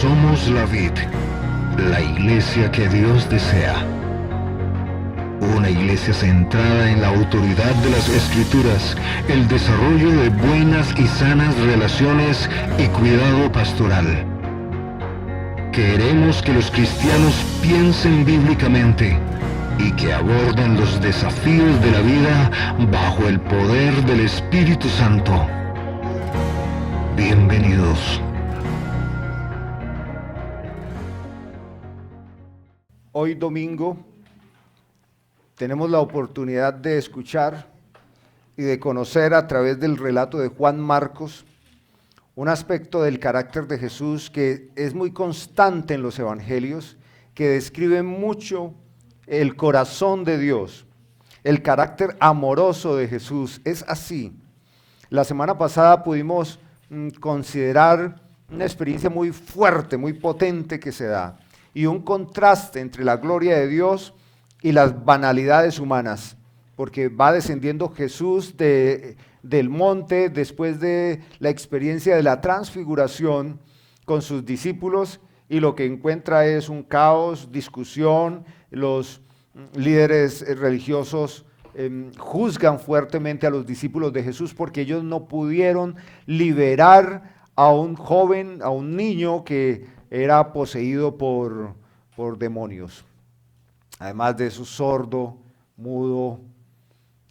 Somos la vid, la iglesia que Dios desea. Una iglesia centrada en la autoridad de las Escrituras, el desarrollo de buenas y sanas relaciones y cuidado pastoral. Queremos que los cristianos piensen bíblicamente y que aborden los desafíos de la vida bajo el poder del Espíritu Santo. Bienvenidos. Hoy domingo tenemos la oportunidad de escuchar y de conocer a través del relato de Juan Marcos un aspecto del carácter de Jesús que es muy constante en los evangelios, que describe mucho el corazón de Dios, el carácter amoroso de Jesús. Es así. La semana pasada pudimos considerar una experiencia muy fuerte, muy potente que se da, y un contraste entre la gloria de Dios y las banalidades humanas, porque va descendiendo Jesús del monte después de la experiencia de la transfiguración con sus discípulos, y lo que encuentra es un caos, discusión. Los líderes religiosos juzgan fuertemente a los discípulos de Jesús porque ellos no pudieron liberar a un joven, a un niño que era poseído por demonios. Además de eso, sordo, mudo.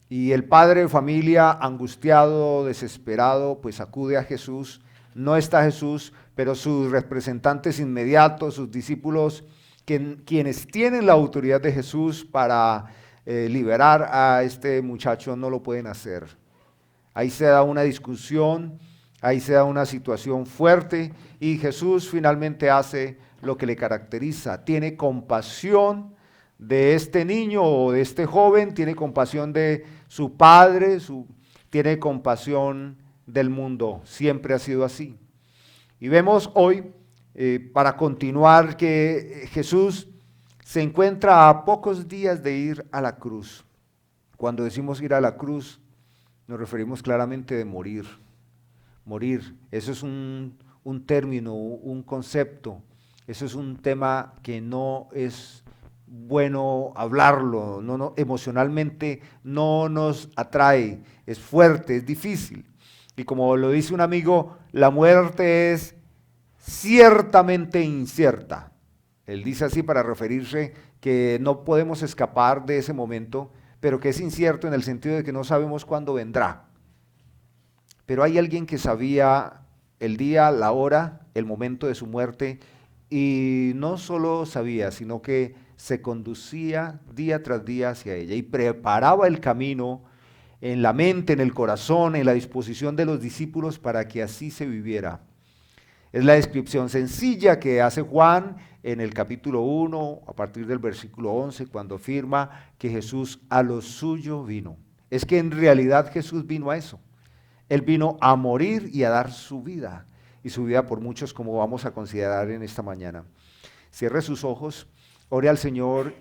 Y el padre de familia, angustiado, desesperado, pues acude a Jesús. No está Jesús, pero sus representantes inmediatos, sus discípulos, quienes tienen la autoridad de Jesús para liberar a este muchacho, no lo pueden hacer. Ahí se da una discusión, ahí se da una situación fuerte, y Jesús finalmente hace lo que le caracteriza. Tiene compasión de este niño o de este joven, tiene compasión de su padre, tiene compasión del mundo. Siempre ha sido así. Y vemos hoy, para continuar, que Jesús se encuentra a pocos días de ir a la cruz. Cuando decimos ir a la cruz, nos referimos claramente de morir. Morir, eso es un término, un concepto, eso es un tema que no es bueno hablarlo, emocionalmente no nos atrae, es fuerte, es difícil. Y como lo dice un amigo, la muerte es ciertamente incierta. Él dice así para referirse que no podemos escapar de ese momento, pero que es incierto en el sentido de que no sabemos cuándo vendrá. Pero hay alguien que sabía el día, la hora, el momento de su muerte, y no solo sabía, sino que se conducía día tras día hacia ella y preparaba el camino en la mente, en el corazón, en la disposición de los discípulos para que así se viviera. Es la descripción sencilla que hace Juan en el capítulo 1, a partir del versículo 11, cuando afirma que Jesús a lo suyo vino. Es que en realidad Jesús vino a eso. Él vino a morir y a dar su vida, y su vida por muchos, como vamos a considerar en esta mañana. Cierre sus ojos, ore al Señor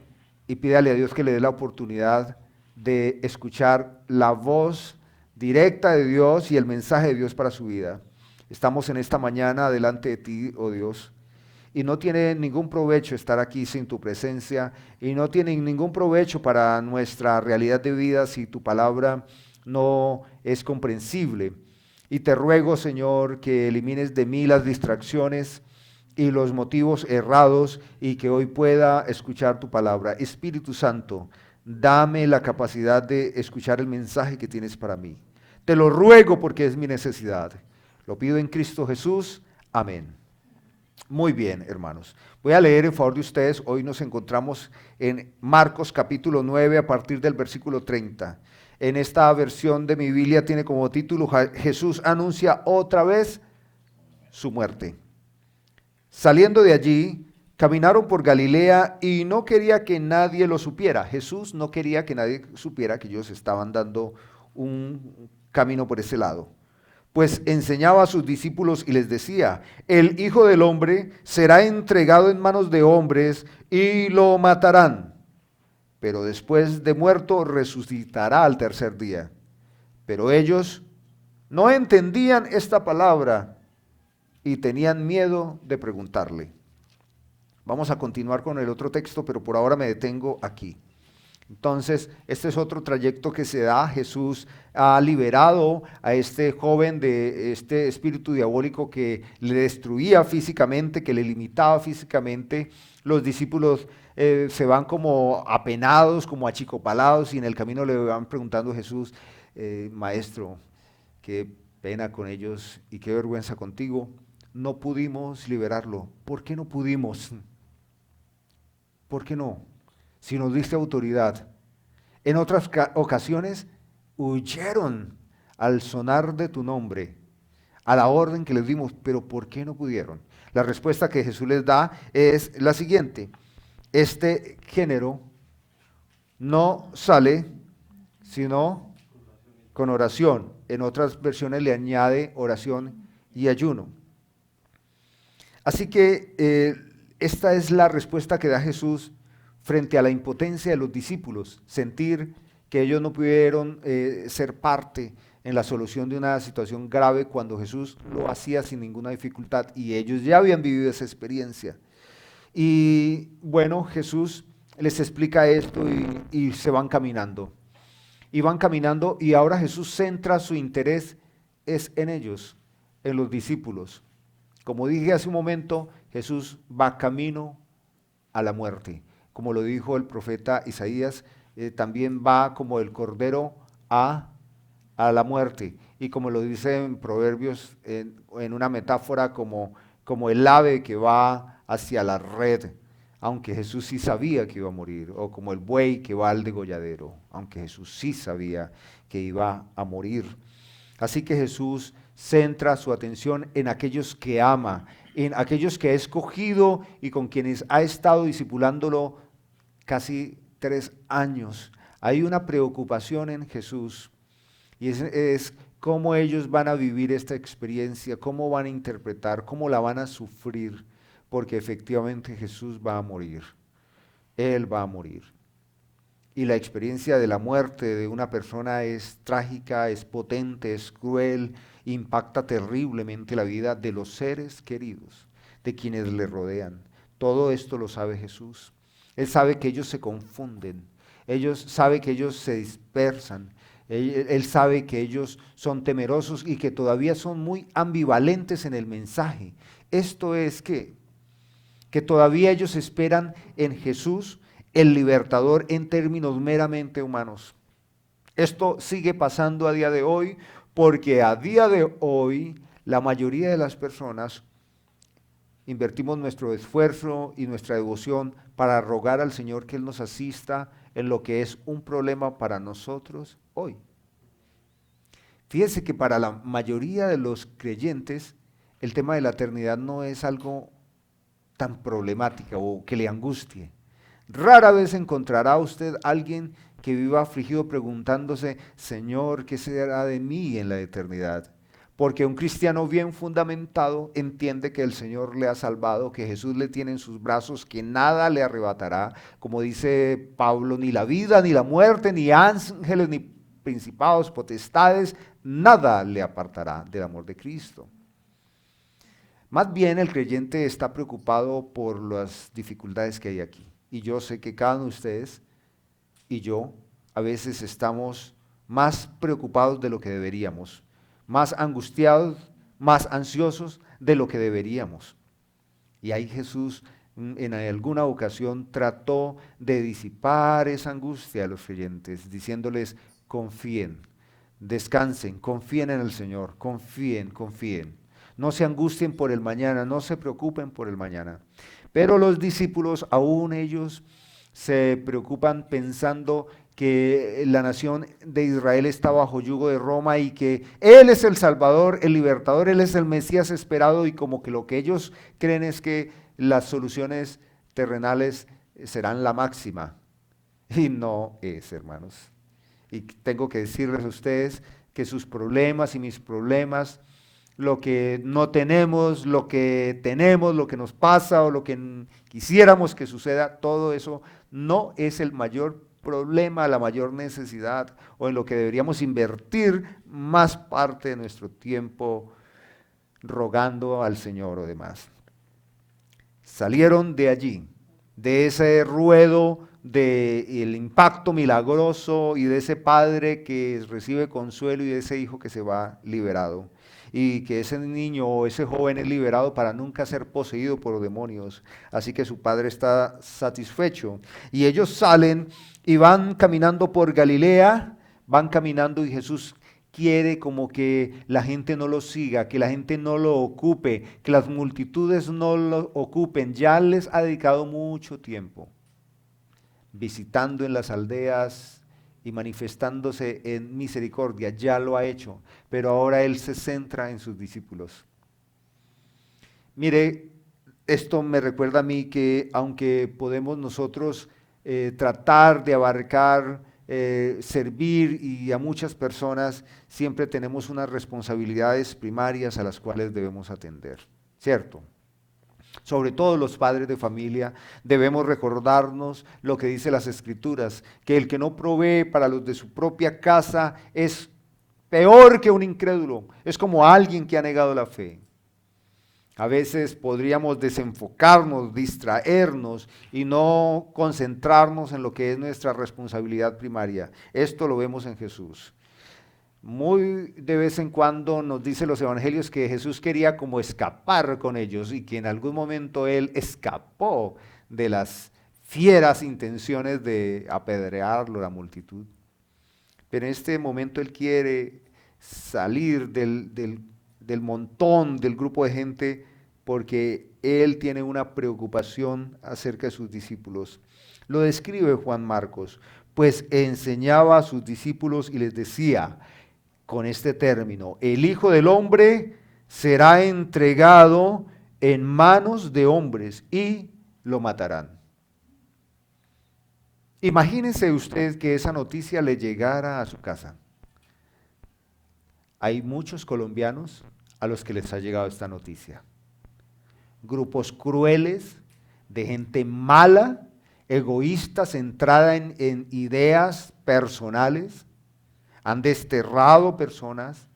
y pídale a Dios que le dé la oportunidad de escuchar la voz directa de Dios y el mensaje de Dios para su vida. Estamos en esta mañana delante de ti, oh Dios, y no tiene ningún provecho estar aquí sin tu presencia, y no tiene ningún provecho para nuestra realidad de vida si tu palabra no es comprensible. Y te ruego, Señor, que elimines de mí las distracciones y los motivos errados, y que hoy pueda escuchar tu palabra. Espíritu Santo, dame la capacidad de escuchar el mensaje que tienes para mí. Te lo ruego porque es mi necesidad. Lo pido en Cristo Jesús. Amén. Muy bien, hermanos. Voy a leer en favor de ustedes. Hoy nos encontramos en Marcos capítulo 9 a partir del versículo 30. En esta versión de mi Biblia tiene como título: Jesús anuncia otra vez su muerte. Saliendo de allí, caminaron por Galilea y no quería que nadie lo supiera. Jesús no quería que nadie supiera que ellos estaban dando un camino por ese lado. Pues enseñaba a sus discípulos y les decía: el Hijo del Hombre será entregado en manos de hombres y lo matarán, pero después de muerto resucitará al tercer día. Pero ellos no entendían esta palabra y tenían miedo de preguntarle. Vamos a continuar con el otro texto, pero por ahora me detengo aquí. Entonces, este es otro trayecto que se da. Jesús ha liberado a este joven de este espíritu diabólico que le destruía físicamente, que le limitaba físicamente. Los discípulos se van como apenados, como achicopalados, y en el camino le van preguntando a Jesús, Maestro, qué pena con ellos y qué vergüenza contigo. No pudimos liberarlo. ¿Por qué no pudimos? ¿Por qué no? Si nos diste autoridad. En otras ocasiones huyeron al sonar de tu nombre, a la orden que les dimos, pero ¿por qué no pudieron? La respuesta que Jesús les da es la siguiente: este género no sale sino con oración. En otras versiones le añade oración y ayuno. Así que esta es la respuesta que da Jesús frente a la impotencia de los discípulos, sentir que ellos no pudieron ser parte en la solución de una situación grave cuando Jesús lo hacía sin ninguna dificultad y ellos ya habían vivido esa experiencia. Y bueno, Jesús les explica esto y se van caminando. Y van caminando y ahora Jesús centra su interés es en ellos, en los discípulos. Como dije hace un momento, Jesús va camino a la muerte. Como lo dijo el profeta Isaías, también va como el cordero a la muerte. Y como lo dice en Proverbios, en una metáfora como el ave que va hacia la red, aunque Jesús sí sabía que iba a morir, o como el buey que va al degolladero, aunque Jesús sí sabía que iba a morir. Así que Jesús centra su atención en aquellos que ama, en aquellos que ha escogido y con quienes ha estado discipulándolo casi 3 años. Hay una preocupación en Jesús y es cómo ellos van a vivir esta experiencia, cómo van a interpretar, cómo la van a sufrir, porque efectivamente Jesús va a morir. Él va a morir. Y la experiencia de la muerte de una persona es trágica, es potente, es cruel, impacta terriblemente la vida de los seres queridos, de quienes le rodean. Todo esto lo sabe Jesús. Él sabe que ellos se confunden, sabe que ellos se dispersan, él sabe que ellos son temerosos y que todavía son muy ambivalentes en el mensaje. Esto es que todavía ellos esperan en Jesús el libertador en términos meramente humanos. Esto sigue pasando a día de hoy porque a día de hoy la mayoría de las personas invertimos nuestro esfuerzo y nuestra devoción para rogar al Señor que Él nos asista en lo que es un problema para nosotros hoy. Fíjense que para la mayoría de los creyentes el tema de la eternidad no es algo tan problemática o que le angustie. Rara vez encontrará usted a alguien que viva afligido preguntándose, Señor, ¿qué será de mí en la eternidad? Porque un cristiano bien fundamentado entiende que el Señor le ha salvado, que Jesús le tiene en sus brazos, que nada le arrebatará. Como dice Pablo, ni la vida, ni la muerte, ni ángeles, ni principados, potestades, nada le apartará del amor de Cristo. Más bien el creyente está preocupado por las dificultades que hay aquí. Y yo sé que cada uno de ustedes y yo a veces estamos más preocupados de lo que deberíamos, más angustiados, más ansiosos de lo que deberíamos. Y ahí Jesús en alguna ocasión trató de disipar esa angustia a los creyentes, diciéndoles, confíen, descansen, confíen en el Señor, confíen, confíen. No se angustien por el mañana, no se preocupen por el mañana. Pero los discípulos, aún ellos, se preocupan pensando que la nación de Israel está bajo yugo de Roma y que Él es el Salvador, el Libertador, Él es el Mesías esperado y como que lo que ellos creen es que las soluciones terrenales serán la máxima. Y no es, hermanos. Y tengo que decirles a ustedes que sus problemas y mis problemas, lo que no tenemos, lo que tenemos, lo que nos pasa o lo que quisiéramos que suceda, todo eso no es el mayor problema, la mayor necesidad o en lo que deberíamos invertir más parte de nuestro tiempo, rogando al Señor o demás. Salieron de allí, de ese ruedo del impacto milagroso y de ese padre que recibe consuelo y de ese hijo que se va liberado. Y que ese niño o ese joven es liberado para nunca ser poseído por demonios. Así que su padre está satisfecho. Y ellos salen y van caminando por Galilea, van caminando y Jesús quiere como que la gente no lo siga, que la gente no lo ocupe, que las multitudes no lo ocupen. Ya les ha dedicado mucho tiempo visitando en las aldeas y manifestándose en misericordia, ya lo ha hecho, pero ahora Él se centra en sus discípulos. Mire, esto me recuerda a mí que aunque podemos nosotros tratar de abarcar, servir y a muchas personas, siempre tenemos unas responsabilidades primarias a las cuales debemos atender, ¿cierto? Sobre todo los padres de familia, debemos recordarnos lo que dice las Escrituras, que el que no provee para los de su propia casa es peor que un incrédulo, es como alguien que ha negado la fe. A veces podríamos desenfocarnos, distraernos y no concentrarnos en lo que es nuestra responsabilidad primaria. Esto lo vemos en Jesús. Muy de vez en cuando nos dice los evangelios que Jesús quería como escapar con ellos y que en algún momento Él escapó de las fieras intenciones de apedrearlo la multitud. Pero en este momento Él quiere salir del montón, del grupo de gente, porque Él tiene una preocupación acerca de sus discípulos. Lo describe Juan Marcos, pues enseñaba a sus discípulos y les decía, con este término, el Hijo del Hombre será entregado en manos de hombres y lo matarán. Imagínense usted que esa noticia le llegara a su casa. Hay muchos colombianos a los que les ha llegado esta noticia. Grupos crueles, de gente mala, egoísta, centrada en ideas personales, han desterrado personas,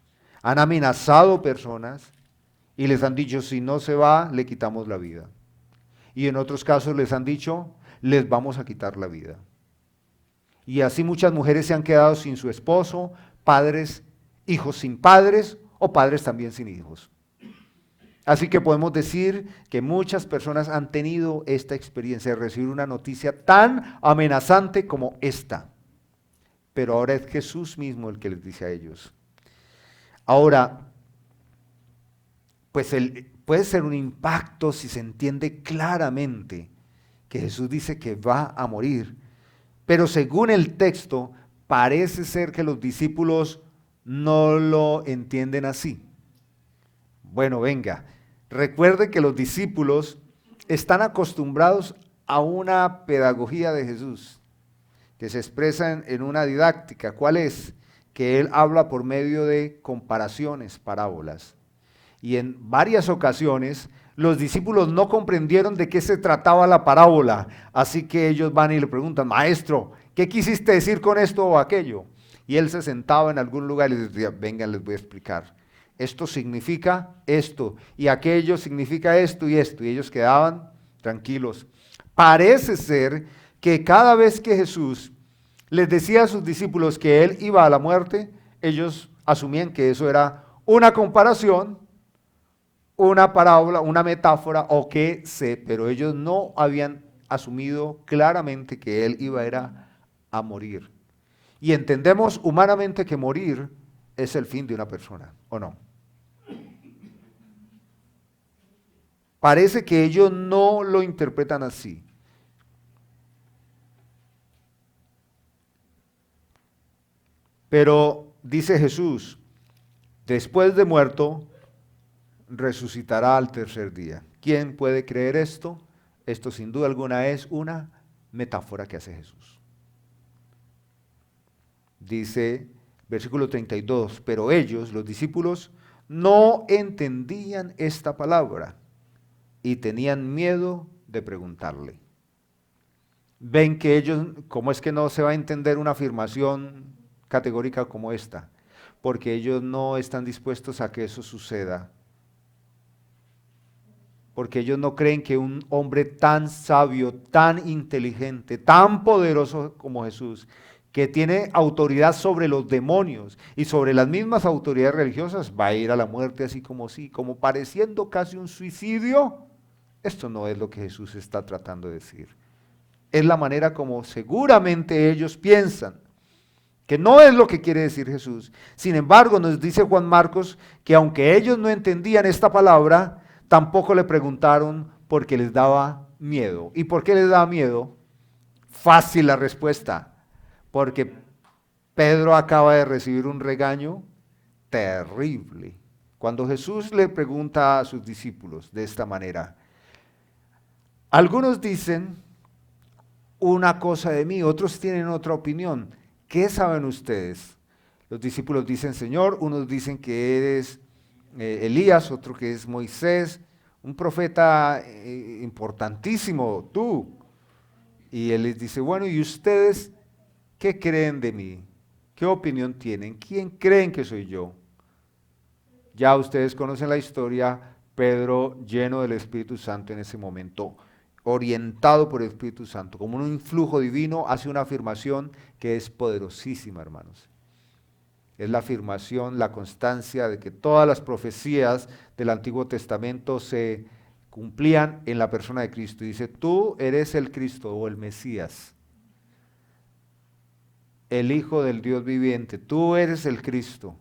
han amenazado personas y les han dicho, si no se va, le quitamos la vida. Y en otros casos les han dicho, les vamos a quitar la vida. Y así muchas mujeres se han quedado sin su esposo, padres, hijos sin padres o padres también sin hijos. Así que podemos decir que muchas personas han tenido esta experiencia de recibir una noticia tan amenazante como esta. Pero ahora es Jesús mismo el que les dice a ellos. Ahora, pues puede ser un impacto si se entiende claramente que Jesús dice que va a morir. Pero según el texto, parece ser que los discípulos no lo entienden así. Bueno, venga, recuerde que los discípulos están acostumbrados a una pedagogía de Jesús que se expresa en una didáctica. ¿Cuál es? Que Él habla por medio de comparaciones, parábolas. Y en varias ocasiones los discípulos no comprendieron de qué se trataba la parábola, así que ellos van y le preguntan, maestro, ¿qué quisiste decir con esto o aquello? Y Él se sentaba en algún lugar y les decía, vengan, les voy a explicar. Esto significa esto, y aquello significa esto, y ellos quedaban tranquilos. Parece ser que cada vez que Jesús les decía a sus discípulos que Él iba a la muerte, ellos asumían que eso era una comparación, una parábola, una metáfora o qué sé, pero ellos no habían asumido claramente que Él iba a morir. Y entendemos humanamente que morir es el fin de una persona, ¿o no? Parece que ellos no lo interpretan así. Pero dice Jesús, después de muerto, resucitará al tercer día. ¿Quién puede creer esto? Esto sin duda alguna es una metáfora que hace Jesús. Dice, versículo 32, pero ellos, los discípulos, no entendían esta palabra y tenían miedo de preguntarle. Ven que ellos, ¿cómo es que no se va a entender una afirmación categórica como esta? Porque ellos no están dispuestos a que eso suceda porque ellos no creen que un hombre tan sabio, tan inteligente, tan poderoso como Jesús, que tiene autoridad sobre los demonios y sobre las mismas autoridades religiosas, va a ir a la muerte así como sí, como pareciendo casi un suicidio. Esto no es lo que Jesús está tratando de decir. Es la manera como seguramente ellos piensan, que no es lo que quiere decir Jesús. Sin embargo, nos dice Juan Marcos que aunque ellos no entendían esta palabra, tampoco le preguntaron porque les daba miedo. ¿Y por qué les daba miedo? Fácil la respuesta. Porque Pedro acaba de recibir un regaño terrible. Cuando Jesús le pregunta a sus discípulos de esta manera, algunos dicen una cosa de mí, otros tienen otra opinión. ¿Qué saben ustedes? Los discípulos dicen, Señor, unos dicen que eres Elías, otro que es Moisés, un profeta importantísimo, tú. Y él les dice, bueno, ¿y ustedes qué creen de mí? ¿Qué opinión tienen? ¿Quién creen que soy yo? Ya ustedes conocen la historia, Pedro lleno del Espíritu Santo en ese momento, orientado por el Espíritu Santo, como un influjo divino, hace una afirmación que es poderosísima, hermanos. Es la afirmación, la constancia de que todas las profecías del Antiguo Testamento se cumplían en la persona de Cristo. Y dice, tú eres el Cristo o el Mesías, el Hijo del Dios viviente, tú eres el Cristo.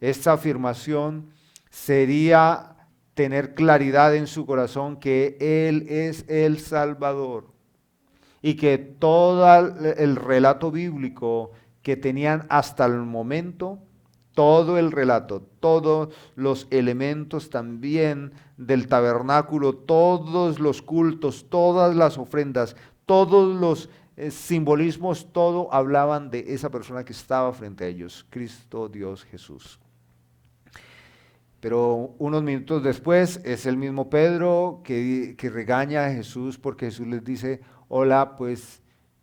Esta afirmación sería tener claridad en su corazón que Él es el Salvador y que todo el relato bíblico que tenían hasta el momento, todo el relato, todos los elementos también del tabernáculo, todos los cultos, todas las ofrendas, todos los simbolismos, todo hablaban de esa persona que estaba frente a ellos, Cristo Dios Jesús. Pero unos minutos después es el mismo Pedro que regaña a Jesús porque Jesús les dice, hola, pues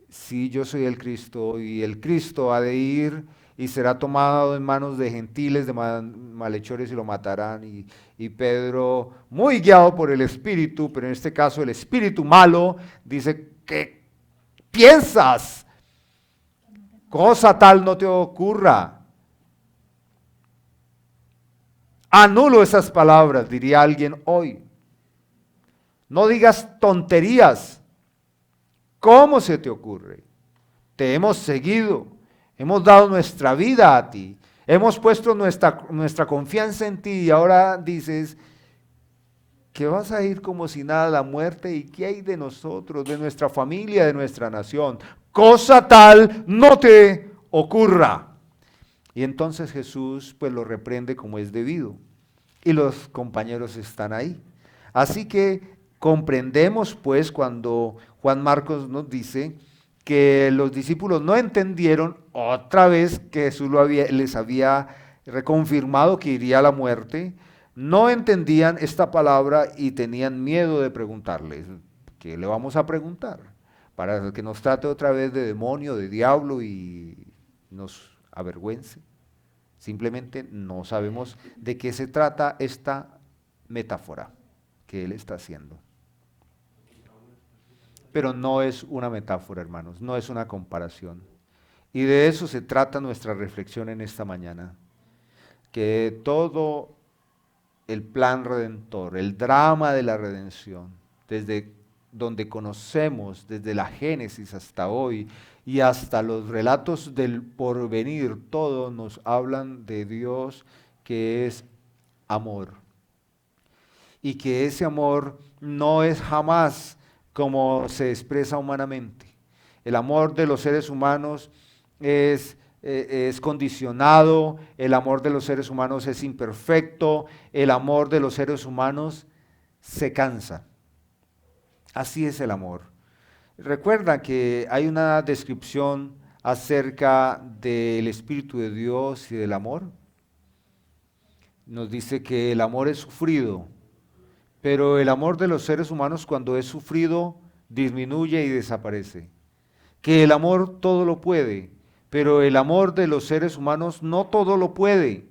sí, yo soy el Cristo y el Cristo ha de ir y será tomado en manos de gentiles, de malhechores y lo matarán. Y Pedro, muy guiado por el Espíritu, pero en este caso el Espíritu malo, dice, ¿qué piensas? Cosa tal no te ocurra. Anulo esas palabras, diría alguien hoy. No digas tonterías. ¿Cómo se te ocurre? Te hemos seguido, hemos dado nuestra vida a ti, hemos puesto nuestra confianza en ti y ahora dices que vas a ir como si nada a la muerte y ¿qué hay de nosotros, de nuestra familia, de nuestra nación? Cosa tal no te ocurra. Y entonces Jesús pues lo reprende como es debido. Y los compañeros están ahí. Así que comprendemos pues cuando Juan Marcos nos dice que los discípulos no entendieron otra vez que Jesús les había reconfirmado que iría a la muerte. No entendían esta palabra y tenían miedo de preguntarle. ¿Qué le vamos a preguntar? Para que nos trate otra vez de demonio, de diablo y nos avergüence. Simplemente no sabemos de qué se trata esta metáfora que él está haciendo. Pero no es una metáfora, hermanos, no es una comparación. Y de eso se trata nuestra reflexión en esta mañana. Que todo el plan redentor, el drama de la redención, desde donde conocemos, desde la Génesis hasta hoy, y hasta los relatos del porvenir, todos nos hablan de Dios que es amor. Y que ese amor no es jamás como se expresa humanamente. El amor de los seres humanos es condicionado, el amor de los seres humanos es imperfecto, el amor de los seres humanos se cansa. Así es el amor. Recuerda que hay una descripción acerca del Espíritu de Dios y del amor. Nos dice que el amor es sufrido, pero el amor de los seres humanos cuando es sufrido disminuye y desaparece. Que el amor todo lo puede, pero el amor de los seres humanos no todo lo puede.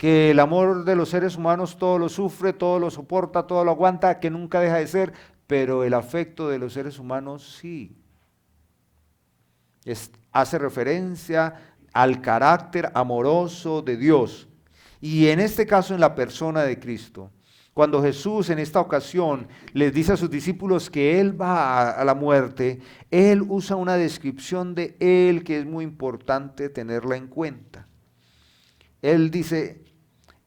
que el amor de los seres humanos todo lo sufre, todo lo soporta, todo lo aguanta, que nunca deja de ser, pero el afecto de los seres humanos sí. Hace referencia al carácter amoroso de Dios. Y en este caso en la persona de Cristo. Cuando Jesús en esta ocasión les dice a sus discípulos que Él va a la muerte, Él usa una descripción de Él que es muy importante tenerla en cuenta. Él dice,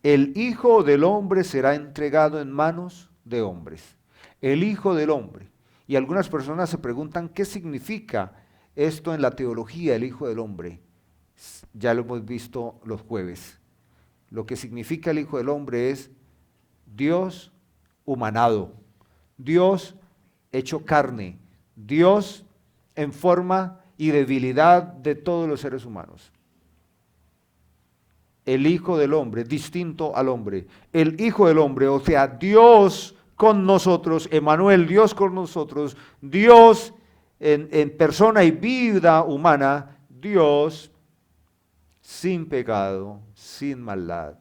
el Hijo del Hombre será entregado en manos de hombres. El Hijo del Hombre. Y algunas personas se preguntan qué significa esto en la teología, el Hijo del Hombre. Ya lo hemos visto los jueves. Lo que significa el Hijo del Hombre es Dios humanado, Dios hecho carne, Dios en forma y debilidad de todos los seres humanos. El Hijo del Hombre, distinto al hombre. El Hijo del Hombre, o sea, Dios con nosotros, Emmanuel, Dios con nosotros, Dios en persona y vida humana, Dios sin pecado, sin maldad.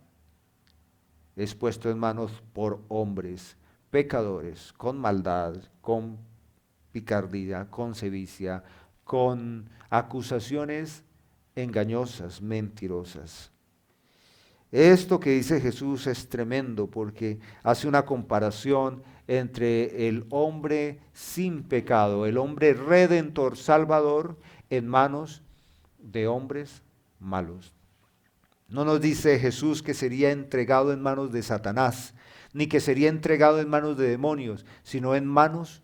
Es puesto en manos por hombres, pecadores, con maldad, con picardía, con sevicia, con acusaciones engañosas, mentirosas. Esto que dice Jesús es tremendo porque hace una comparación entre el hombre sin pecado, el hombre redentor, salvador, en manos de hombres malos. No nos dice Jesús que sería entregado en manos de Satanás, ni que sería entregado en manos de demonios, sino en manos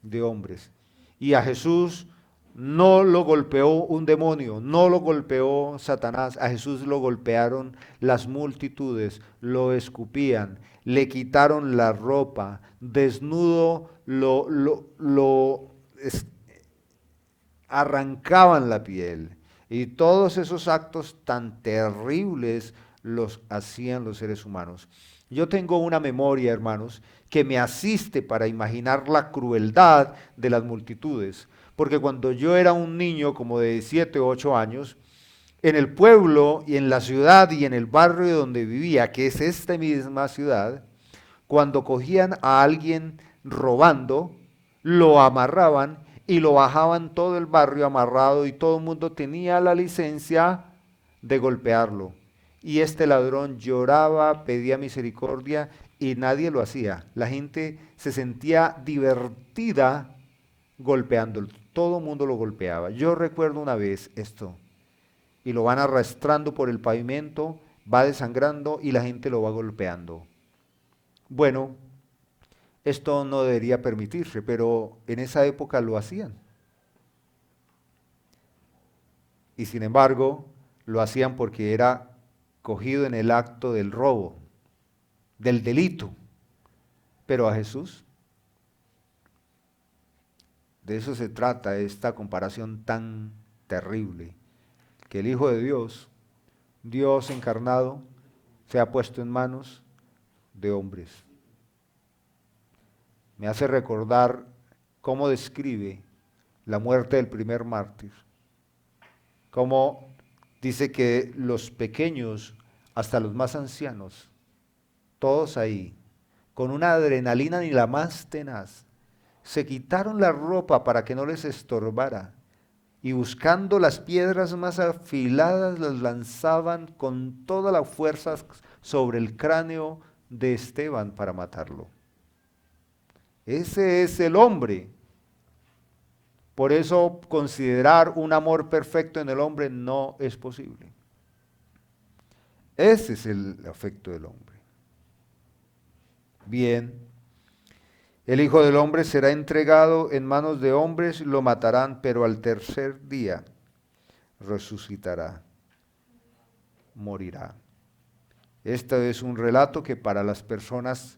de hombres. Y a Jesús no lo golpeó un demonio, no lo golpeó Satanás, a Jesús lo golpearon las multitudes, lo escupían, le quitaron la ropa, desnudo arrancaban la piel. Y todos esos actos tan terribles los hacían los seres humanos. Yo tengo una memoria, hermanos, que me asiste para imaginar la crueldad de las multitudes. Porque cuando yo era un niño como de 7 o 8 años, en el pueblo y en la ciudad y en el barrio donde vivía, que es esta misma ciudad, cuando cogían a alguien robando, lo amarraban y lo bajaban todo el barrio amarrado y todo el mundo tenía la licencia de golpearlo. Y este ladrón lloraba, pedía misericordia y nadie lo hacía. La gente se sentía divertida golpeándolo. Todo el mundo lo golpeaba. Yo recuerdo una vez esto. Y lo van arrastrando por el pavimento, va desangrando y la gente lo va golpeando. Bueno, esto no debería permitirse, pero en esa época lo hacían. Y sin embargo, lo hacían porque era cogido en el acto del robo, del delito. Pero a Jesús, de eso se trata esta comparación tan terrible, que el Hijo de Dios, Dios encarnado, se ha puesto en manos de hombres. Me hace recordar cómo describe la muerte del primer mártir. Cómo dice que los pequeños, hasta los más ancianos, todos ahí, con una adrenalina ni la más tenaz, se quitaron la ropa para que no les estorbara y buscando las piedras más afiladas las lanzaban con toda la fuerza sobre el cráneo de Esteban para matarlo. Ese es el hombre. Por eso considerar un amor perfecto en el hombre no es posible. Ese es el afecto del hombre. Bien, el Hijo del Hombre será entregado en manos de hombres, lo matarán, pero al tercer día resucitará, morirá. Este es un relato que para las personas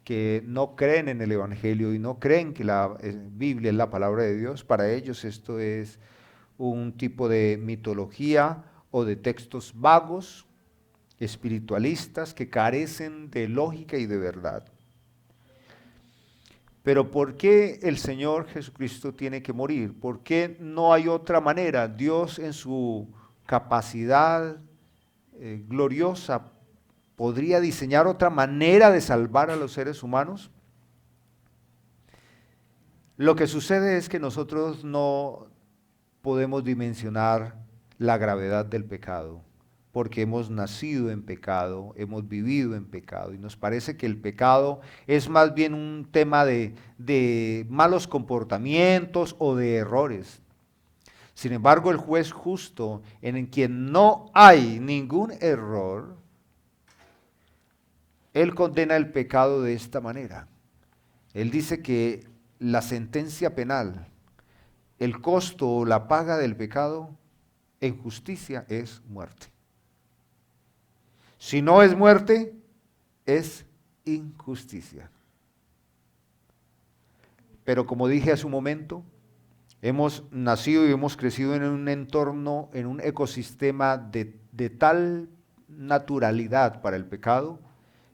que no creen en el Evangelio y no creen que la Biblia es la palabra de Dios, para ellos esto es un tipo de mitología o de textos vagos, espiritualistas, que carecen de lógica y de verdad. Pero ¿por qué el Señor Jesucristo tiene que morir? ¿Por qué no hay otra manera? Dios en su capacidad gloriosa podría diseñar otra manera de salvar a los seres humanos? Lo que sucede es que nosotros no podemos dimensionar la gravedad del pecado, porque hemos nacido en pecado, hemos vivido en pecado, y nos parece que el pecado es más bien un tema de malos comportamientos o de errores. Sin embargo, el juez justo, en quien no hay ningún error, él condena el pecado de esta manera. Él dice que la sentencia penal, el costo o la paga del pecado en justicia es muerte. Si no es muerte, es injusticia. Pero como dije hace un momento, hemos nacido y hemos crecido en un entorno, en un ecosistema de tal naturalidad para el pecado,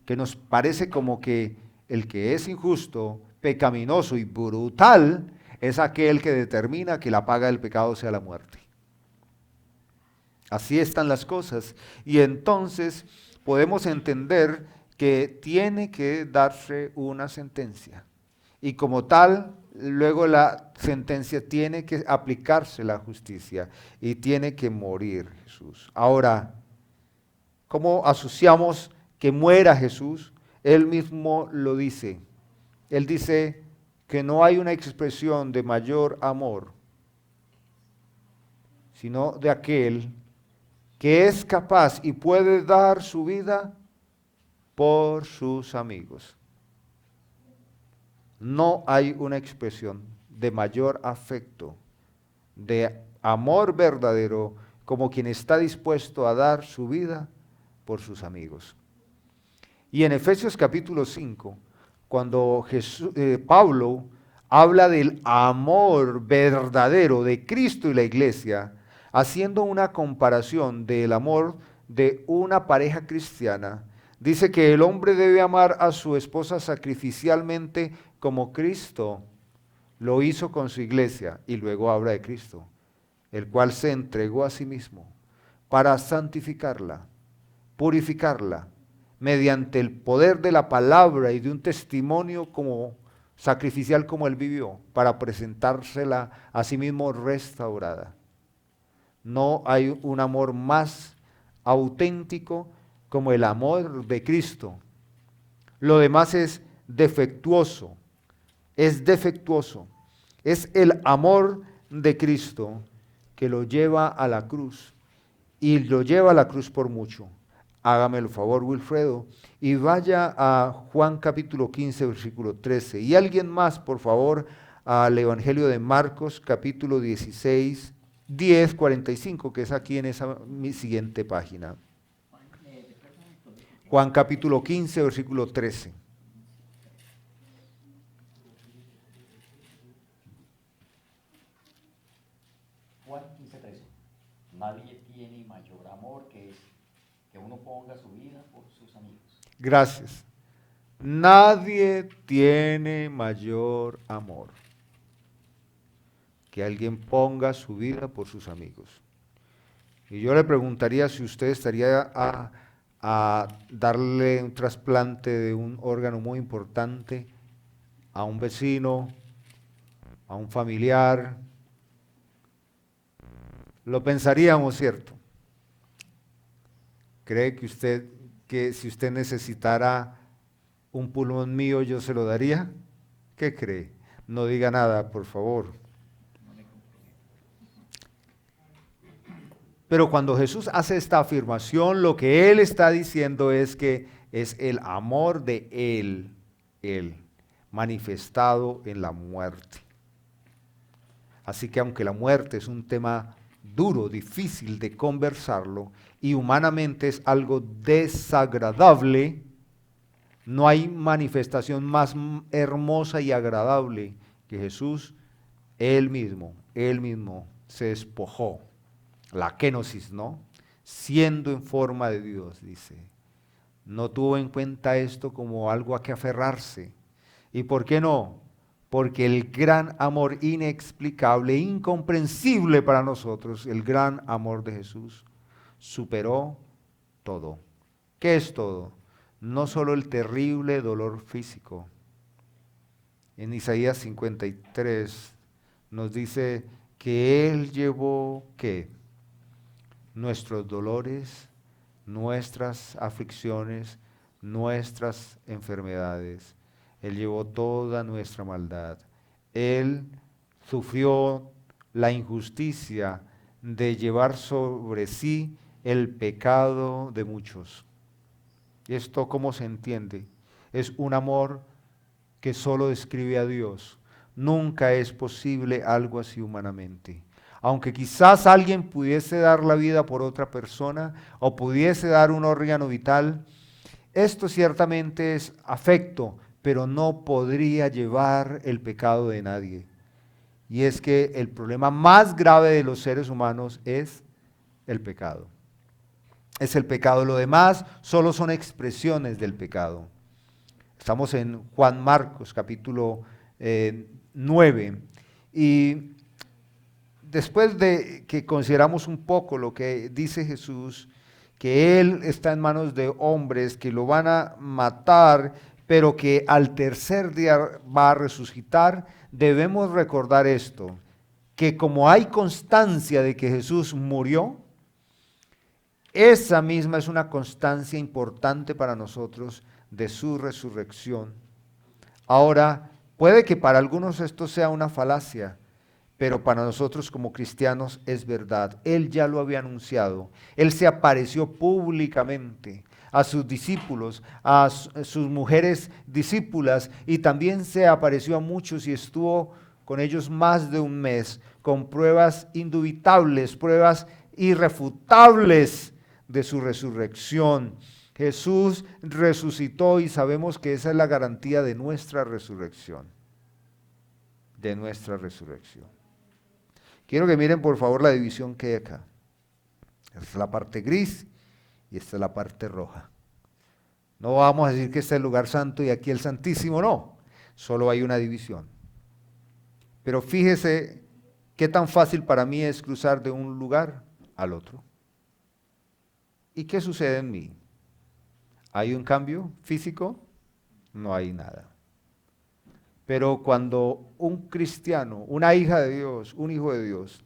que nos parece como que el que es injusto, pecaminoso y brutal es aquel que determina que la paga del pecado sea la muerte. Así están las cosas. Y entonces podemos entender que tiene que darse una sentencia. Y como tal, luego la sentencia tiene que aplicarse la justicia y tiene que morir Jesús. Ahora, ¿cómo asociamos que muera Jesús? Él mismo lo dice. Él dice que no hay una expresión de mayor amor, sino de aquel que es capaz y puede dar su vida por sus amigos. No hay una expresión de mayor afecto, de amor verdadero, como quien está dispuesto a dar su vida por sus amigos. Y en Efesios capítulo 5, cuando Pablo habla del amor verdadero de Cristo y la iglesia, haciendo una comparación del amor de una pareja cristiana, dice que el hombre debe amar a su esposa sacrificialmente como Cristo lo hizo con su iglesia, y luego habla de Cristo, el cual se entregó a sí mismo para santificarla, purificarla, mediante el poder de la palabra y de un testimonio como sacrificial como él vivió, para presentársela a sí mismo restaurada. No hay un amor más auténtico como el amor de Cristo. Lo demás es defectuoso, es defectuoso. Es el amor de Cristo que lo lleva a la cruz, y lo lleva a la cruz por mucho. Hágame el favor, Wilfredo, y vaya a Juan capítulo 15, versículo 13. Y alguien más, por favor, al Evangelio de Marcos capítulo 16, 10, 45, que es aquí en esa mi siguiente página. Juan capítulo 15, versículo 13. Juan 15:13. Nadie tiene mayor amor que uno ponga su vida por sus amigos. Gracias. Nadie tiene mayor amor que alguien ponga su vida por sus amigos. Y yo le preguntaría si usted estaría a darle un trasplante de un órgano muy importante a un vecino, a un familiar. Lo pensaríamos, ¿cierto? ¿Cree que si usted necesitara un pulmón mío, yo se lo daría? ¿Qué cree? No diga nada, por favor. Pero cuando Jesús hace esta afirmación, lo que Él está diciendo es que es el amor de Él, manifestado en la muerte. Así que aunque la muerte es un tema duro, difícil de conversarlo, y humanamente es algo desagradable, no hay manifestación más hermosa y agradable que Jesús, Él mismo se despojó, la kenosis, ¿no? Siendo en forma de Dios, dice. No tuvo en cuenta esto como algo a que aferrarse. ¿Y por qué no? Porque el gran amor inexplicable, incomprensible para nosotros, el gran amor de Jesús, superó todo. ¿Qué es todo? No solo el terrible dolor físico. En Isaías 53 nos dice que Él llevó, ¿qué? Nuestros dolores, nuestras aflicciones, nuestras enfermedades. Él llevó toda nuestra maldad. Él sufrió la injusticia de llevar sobre sí el pecado de muchos. ¿Y esto cómo se entiende? Es un amor que solo describe a Dios. Nunca es posible algo así humanamente. Aunque quizás alguien pudiese dar la vida por otra persona o pudiese dar un órgano vital, esto ciertamente es afecto, pero no podría llevar el pecado de nadie. Y es que el problema más grave de los seres humanos es el pecado. Es el pecado. Lo demás solo son expresiones del pecado. Estamos en Juan Marcos, capítulo 9. Y después de que consideramos un poco lo que dice Jesús, que Él está en manos de hombres que lo van a matar, pero que al tercer día va a resucitar, debemos recordar esto, que como hay constancia de que Jesús murió, esa misma es una constancia importante para nosotros de su resurrección. Ahora, puede que para algunos esto sea una falacia, pero para nosotros como cristianos es verdad. Él ya lo había anunciado. Él se apareció públicamente a sus discípulos, a sus mujeres discípulas, y también se apareció a muchos y estuvo con ellos más de un mes, con pruebas indubitables, pruebas irrefutables de su resurrección. Jesús resucitó y sabemos que esa es la garantía de nuestra resurrección. De nuestra resurrección. Quiero que miren por favor la división que hay acá. Esta es la parte gris y esta es la parte roja. No vamos a decir que este es el lugar santo y aquí el santísimo, no. Solo hay una división. Pero fíjese qué tan fácil para mí es cruzar de un lugar al otro. ¿Y qué sucede en mí? ¿Hay un cambio físico? No hay nada. Pero cuando un cristiano, una hija de Dios, un hijo de Dios,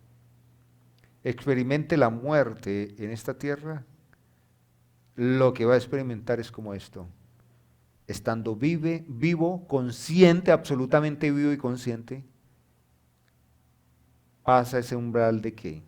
experimente la muerte en esta tierra, lo que va a experimentar es como esto. Estando vivo, consciente, absolutamente vivo y consciente, pasa ese umbral de ¿qué?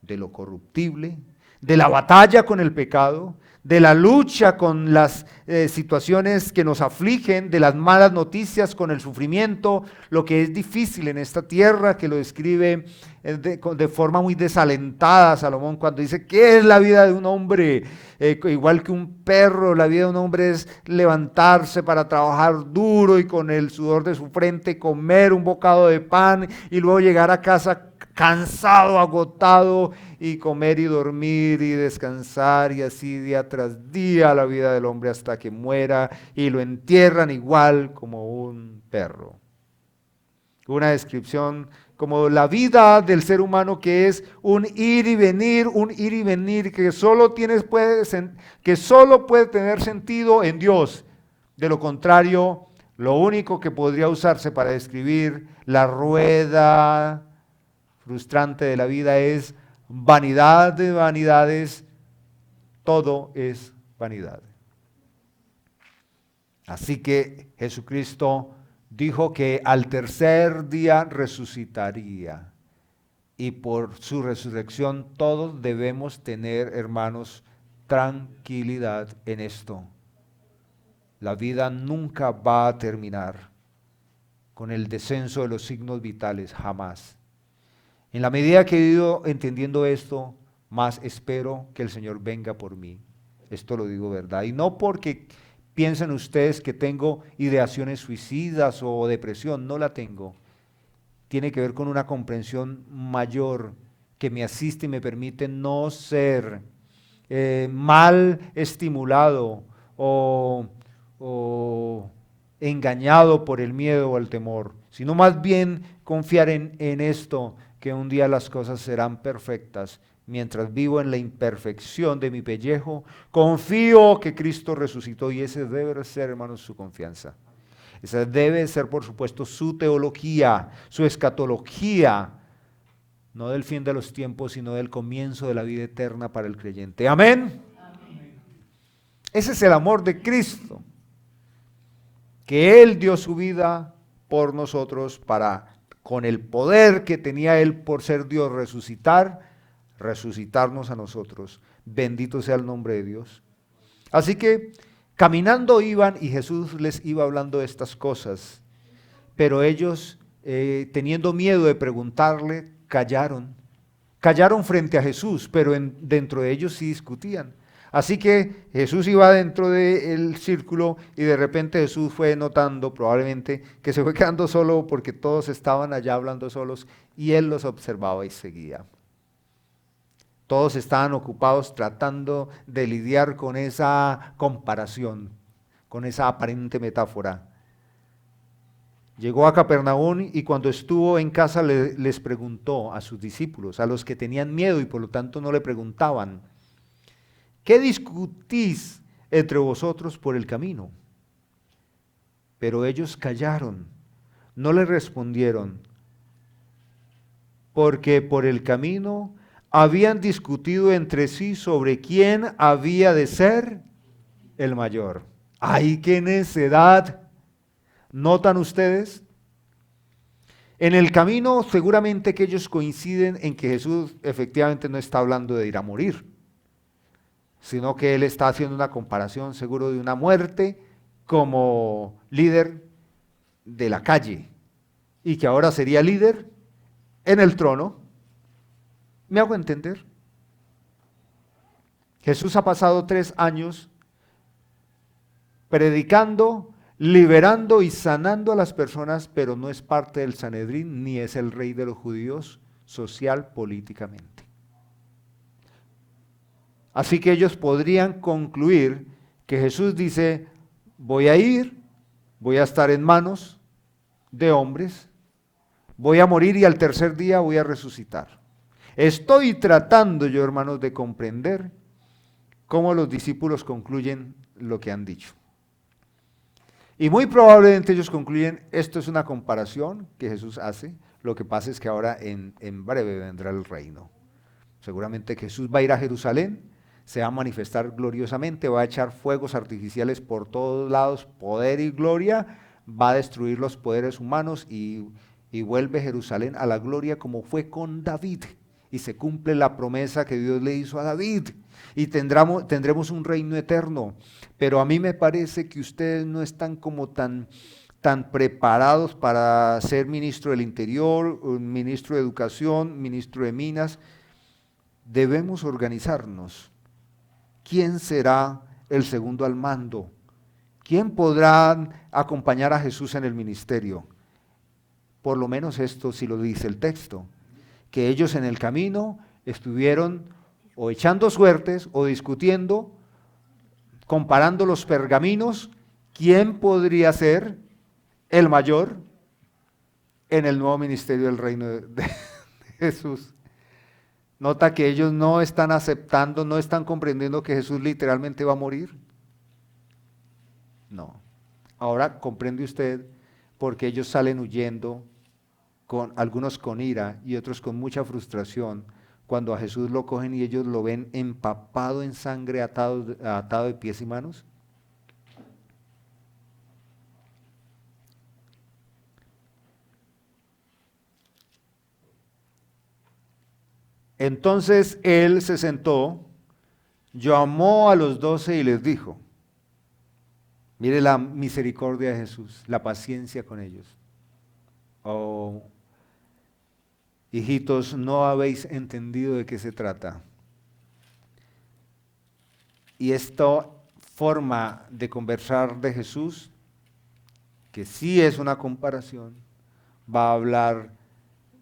De lo corruptible, de la batalla con el pecado, de la lucha con las situaciones que nos afligen, de las malas noticias con el sufrimiento, lo que es difícil en esta tierra, que lo describe de forma muy desalentada Salomón cuando dice, ¿qué es la vida de un hombre? Igual que un perro, la vida de un hombre es levantarse para trabajar duro y con el sudor de su frente comer un bocado de pan y luego llegar a casa cansado, agotado, y comer y dormir y descansar, y así día tras día la vida del hombre hasta que muera, y lo entierran igual como un perro. Una descripción como la vida del ser humano, que es un ir y venir, que solo puede tener sentido en Dios. De lo contrario, lo único que podría usarse para describir la rueda frustrante de la vida es vanidad de vanidades, todo es vanidad. Así que Jesucristo dijo que al tercer día resucitaría, y por su resurrección todos debemos tener, hermanos, tranquilidad en esto. La vida nunca va a terminar con el descenso de los signos vitales, jamás. En la medida que he ido entendiendo esto, más espero que el Señor venga por mí. Esto lo digo verdad. Y no porque piensen ustedes que tengo ideaciones suicidas o depresión, no la tengo. Tiene que ver con una comprensión mayor que me asiste y me permite no ser mal estimulado o engañado por el miedo o el temor, sino más bien confiar en esto, que un día las cosas serán perfectas, mientras vivo en la imperfección de mi pellejo, confío que Cristo resucitó, y ese debe ser, hermanos, su confianza. Esa debe ser, por supuesto, su teología, su escatología, no del fin de los tiempos, sino del comienzo de la vida eterna para el creyente. Amén. Amén. Ese es el amor de Cristo, que Él dio su vida por nosotros para, con el poder que tenía Él por ser Dios, resucitarnos a nosotros. Bendito sea el nombre de Dios. Así que caminando iban y Jesús les iba hablando de estas cosas, pero ellos, teniendo miedo de preguntarle, callaron frente a Jesús, pero dentro de ellos sí discutían. Así que Jesús iba dentro del círculo y de repente Jesús fue notando probablemente que se fue quedando solo porque todos estaban allá hablando solos y Él los observaba y seguía. Todos estaban ocupados tratando de lidiar con esa comparación, con esa aparente metáfora. Llegó a Capernaum y cuando estuvo en casa les preguntó a sus discípulos, a los que tenían miedo y por lo tanto no le preguntaban: ¿qué discutís entre vosotros por el camino? Pero ellos callaron, no le respondieron, porque por el camino habían discutido entre sí sobre quién había de ser el mayor. ¡Ay, qué necedad! ¿Notan ustedes? En el camino seguramente que ellos coinciden en que Jesús efectivamente no está hablando de ir a morir, sino que Él está haciendo una comparación seguro de una muerte como líder de la calle y que ahora sería líder en el trono. ¿Me hago entender? Jesús ha pasado 3 años predicando, liberando y sanando a las personas, pero no es parte del Sanedrín ni es el rey de los judíos social, políticamente. Así que ellos podrían concluir que Jesús dice: voy a ir, voy a estar en manos de hombres, voy a morir y al tercer día voy a resucitar. Estoy tratando yo, hermanos, de comprender cómo los discípulos concluyen lo que han dicho. Y muy probablemente ellos concluyen: esto es una comparación que Jesús hace, lo que pasa es que ahora en breve vendrá el reino. Seguramente Jesús va a ir a Jerusalén, se va a manifestar gloriosamente, va a echar fuegos artificiales por todos lados, poder y gloria, va a destruir los poderes humanos y vuelve Jerusalén a la gloria como fue con David. Y se cumple la promesa que Dios le hizo a David y tendremos un reino eterno. Pero a mí me parece que ustedes no están como tan preparados para ser ministro del Interior, ministro de Educación, ministro de Minas. Debemos organizarnos. ¿Quién será el segundo al mando? ¿Quién podrá acompañar a Jesús en el ministerio? Por lo menos esto sí lo dice el texto, que ellos en el camino estuvieron o echando suertes o discutiendo, comparando los pergaminos, quién podría ser el mayor en el nuevo ministerio del reino de Jesús. Nota que ellos no están aceptando, no están comprendiendo que Jesús literalmente va a morir. No. Ahora comprende usted por qué ellos salen huyendo, algunos con ira y otros con mucha frustración, cuando a Jesús lo cogen y ellos lo ven empapado en sangre, atado de pies y manos. Entonces Él se sentó, llamó a los 12 y les dijo: mire la misericordia de Jesús, la paciencia con ellos. Oh, hijitos, no habéis entendido de qué se trata. Y esta forma de conversar de Jesús, que sí es una comparación, va a hablar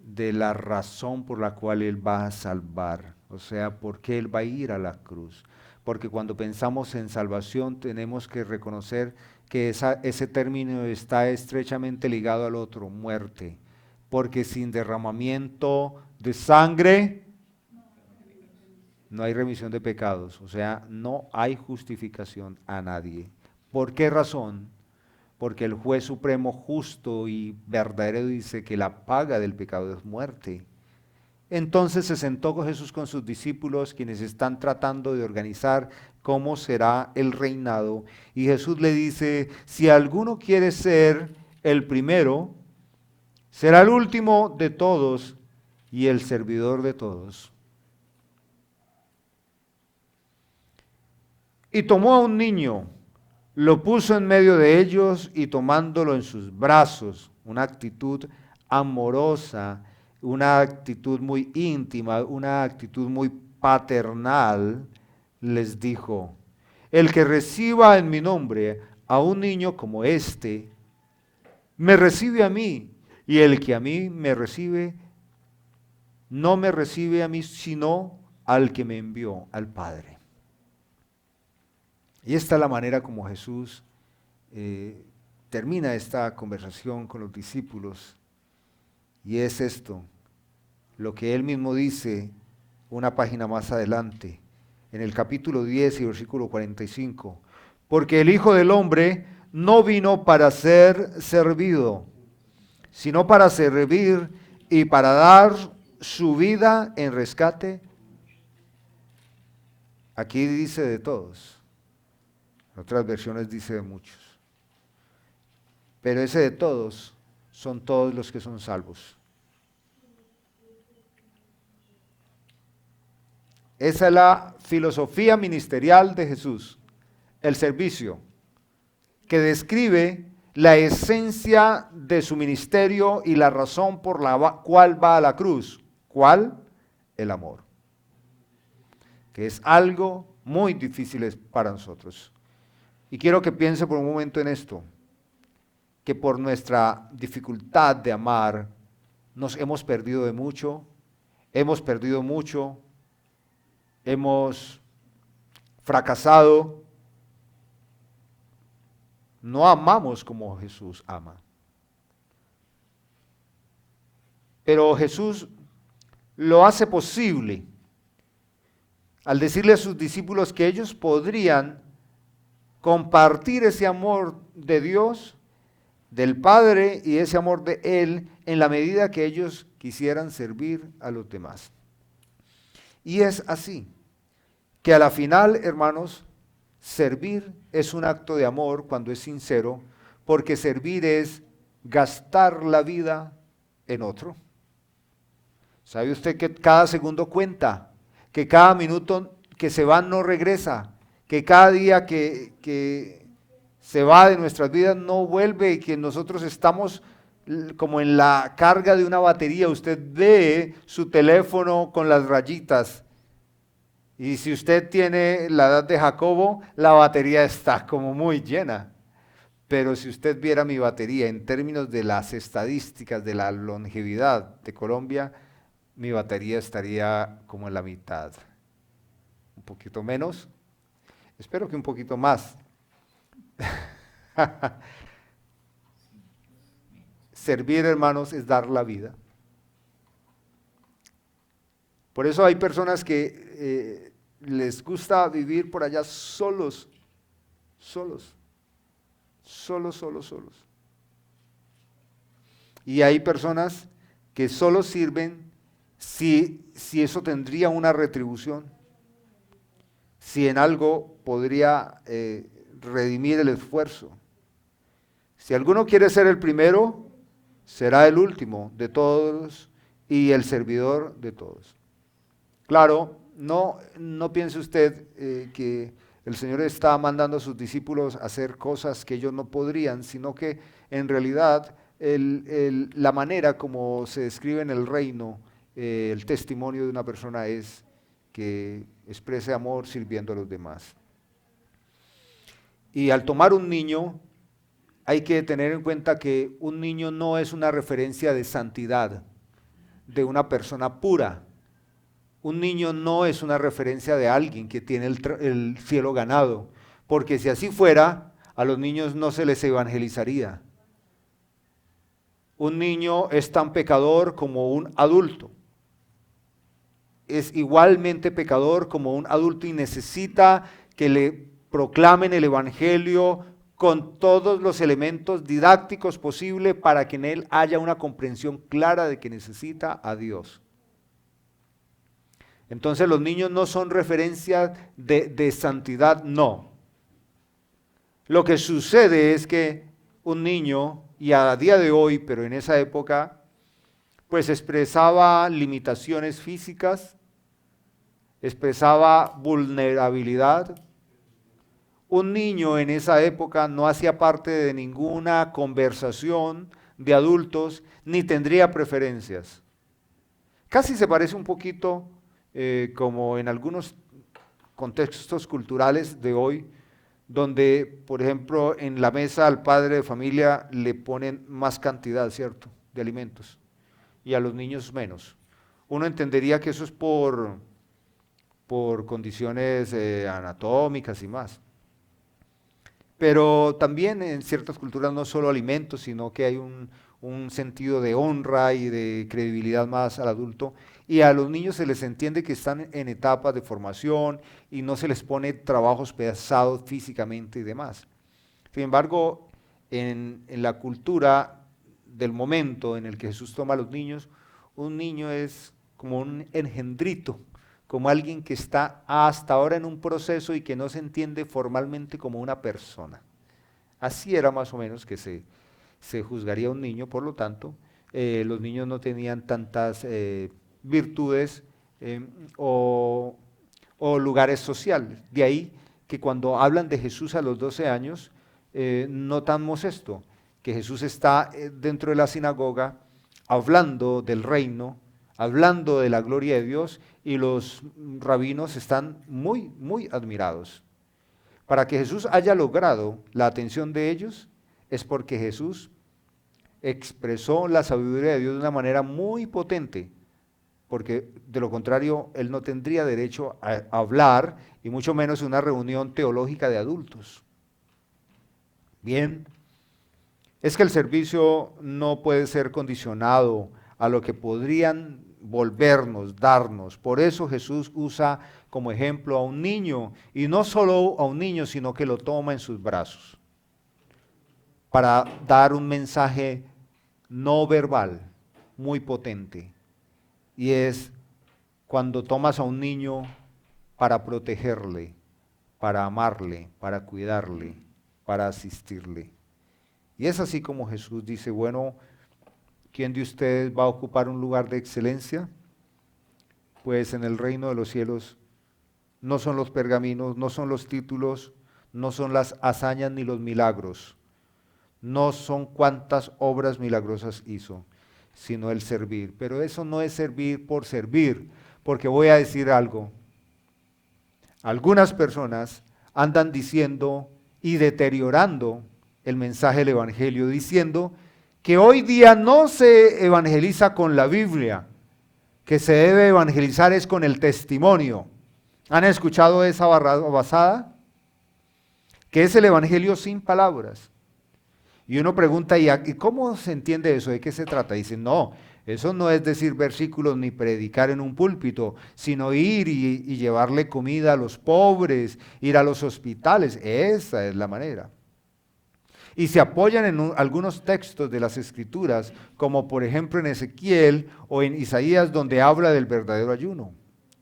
de la razón por la cual Él va a salvar, o sea, por qué Él va a ir a la cruz. Porque cuando pensamos en salvación tenemos que reconocer que ese término está estrechamente ligado al otro, muerte. Porque sin derramamiento de sangre no hay remisión de pecados, o sea, no hay justificación a nadie. ¿Por qué razón? Porque el juez supremo justo y verdadero dice que la paga del pecado es muerte. Entonces se sentó con Jesús con sus discípulos, quienes están tratando de organizar cómo será el reinado. Y Jesús le dice, si alguno quiere ser el primero, será el último de todos y el servidor de todos. Y tomó a un niño, lo puso en medio de ellos y tomándolo en sus brazos, una actitud amorosa, una actitud muy íntima, una actitud muy paternal, les dijo, el que reciba en mi nombre a un niño como este, me recibe a mí, y el que a mí me recibe, no me recibe a mí, sino al que me envió, al Padre. Y esta es la manera como Jesús termina esta conversación con los discípulos. Y es esto, lo que él mismo dice una página más adelante, en el capítulo 10 y versículo 45. Porque el Hijo del Hombre no vino para ser servido, sino para servir y para dar su vida en rescate. Aquí dice de todos. En otras versiones dice de muchos. Pero ese de todos son todos los que son salvos. Esa es la filosofía ministerial de Jesús, el servicio, que describe la esencia de su ministerio y la razón por la cual va a la cruz. ¿Cuál? El amor. Que es algo muy difícil para nosotros. Y quiero que piense por un momento en esto, que por nuestra dificultad de amar nos hemos perdido de mucho, hemos fracasado, no amamos como Jesús ama. Pero Jesús lo hace posible al decirle a sus discípulos que ellos podrían compartir ese amor de Dios, del Padre y ese amor de Él en la medida que ellos quisieran servir a los demás. Y es así, que a la final, hermanos, servir es un acto de amor cuando es sincero, porque servir es gastar la vida en otro. ¿Sabe usted que cada segundo cuenta? Que cada minuto que se va no regresa, que cada día que se va de nuestras vidas no vuelve y que nosotros estamos como en la carga de una batería. Usted ve su teléfono con las rayitas y si usted tiene la edad de Jacobo, la batería está como muy llena. Pero si usted viera mi batería en términos de las estadísticas de la longevidad de Colombia, mi batería estaría como en la mitad. Un poquito menos, espero que un poquito más. Servir, hermanos, es dar la vida. Por eso hay personas que les gusta vivir por allá solos. Y hay personas que solo sirven si eso tendría una retribución, si en algo podría redimir el esfuerzo. Si alguno quiere ser el primero, será el último de todos y el servidor de todos. Claro, no piense usted que el Señor está mandando a sus discípulos a hacer cosas que ellos no podrían, sino que en realidad la manera como se describe en el reino, el testimonio de una persona es que exprese amor sirviendo a los demás. Y al tomar un niño, hay que tener en cuenta que un niño no es una referencia de santidad, de una persona pura. Un niño no es una referencia de alguien que tiene el cielo ganado, porque si así fuera, a los niños no se les evangelizaría. Un niño es tan pecador como un adulto. es igualmente pecador como un adulto y necesita que le proclamen el Evangelio con todos los elementos didácticos posibles para que en él haya una comprensión clara de que necesita a Dios. Entonces los niños no son referencias de santidad, no. Lo que sucede es que un niño, y a día de hoy, pero en esa época, pues expresaba limitaciones físicas, expresaba vulnerabilidad. Un niño en esa época no hacía parte de ninguna conversación de adultos, ni tendría preferencias. Casi se parece un poquito como en algunos contextos culturales de hoy, donde, por ejemplo, en la mesa al padre de familia le ponen más cantidad, ¿cierto?, de alimentos, y a los niños menos. Uno entendería que eso es por condiciones anatómicas y más. Pero también en ciertas culturas no solo alimentos, sino que hay un sentido de honra y de credibilidad más al adulto, y a los niños se les entiende que están en etapas de formación y no se les pone trabajos pesados físicamente y demás. Sin embargo, en la cultura del momento en el que Jesús toma a los niños, un niño es como un engendrito, como alguien que está hasta ahora en un proceso y que no se entiende formalmente como una persona. Así era más o menos que se juzgaría a un niño. Por lo tanto, los niños no tenían tantas virtudes o lugares sociales. De ahí que cuando hablan de Jesús a los 12 años, notamos esto, que Jesús está dentro de la sinagoga hablando del reino, hablando de la gloria de Dios, y los rabinos están muy, muy admirados. Para que Jesús haya logrado la atención de ellos, es porque Jesús expresó la sabiduría de Dios de una manera muy potente, porque de lo contrario, él no tendría derecho a hablar, y mucho menos en una reunión teológica de adultos. Bien, es que el servicio no puede ser condicionado a lo que podrían volvernos, darnos. Por eso Jesús usa como ejemplo a un niño, y no solo a un niño, sino que lo toma en sus brazos, para dar un mensaje no verbal, muy potente. Y es cuando tomas a un niño para protegerle, para amarle, para cuidarle, para asistirle. Y es así como Jesús dice, bueno, ¿quién de ustedes va a ocupar un lugar de excelencia? Pues en el reino de los cielos no son los pergaminos, no son los títulos, no son las hazañas ni los milagros, no son cuántas obras milagrosas hizo, sino el servir. Pero eso no es servir por servir, porque voy a decir algo. Algunas personas andan diciendo y deteriorando el mensaje del Evangelio, diciendo que hoy día no se evangeliza con la Biblia, que se debe evangelizar es con el testimonio. ¿Han escuchado esa basada? Que es el Evangelio sin palabras. Y uno pregunta, ¿y cómo se entiende eso? ¿De qué se trata? Dicen, no, eso no es decir versículos ni predicar en un púlpito, sino ir y llevarle comida a los pobres, ir a los hospitales. Esa es la manera. Y se apoyan en algunos textos de las Escrituras, como por ejemplo en Ezequiel o en Isaías, donde habla del verdadero ayuno,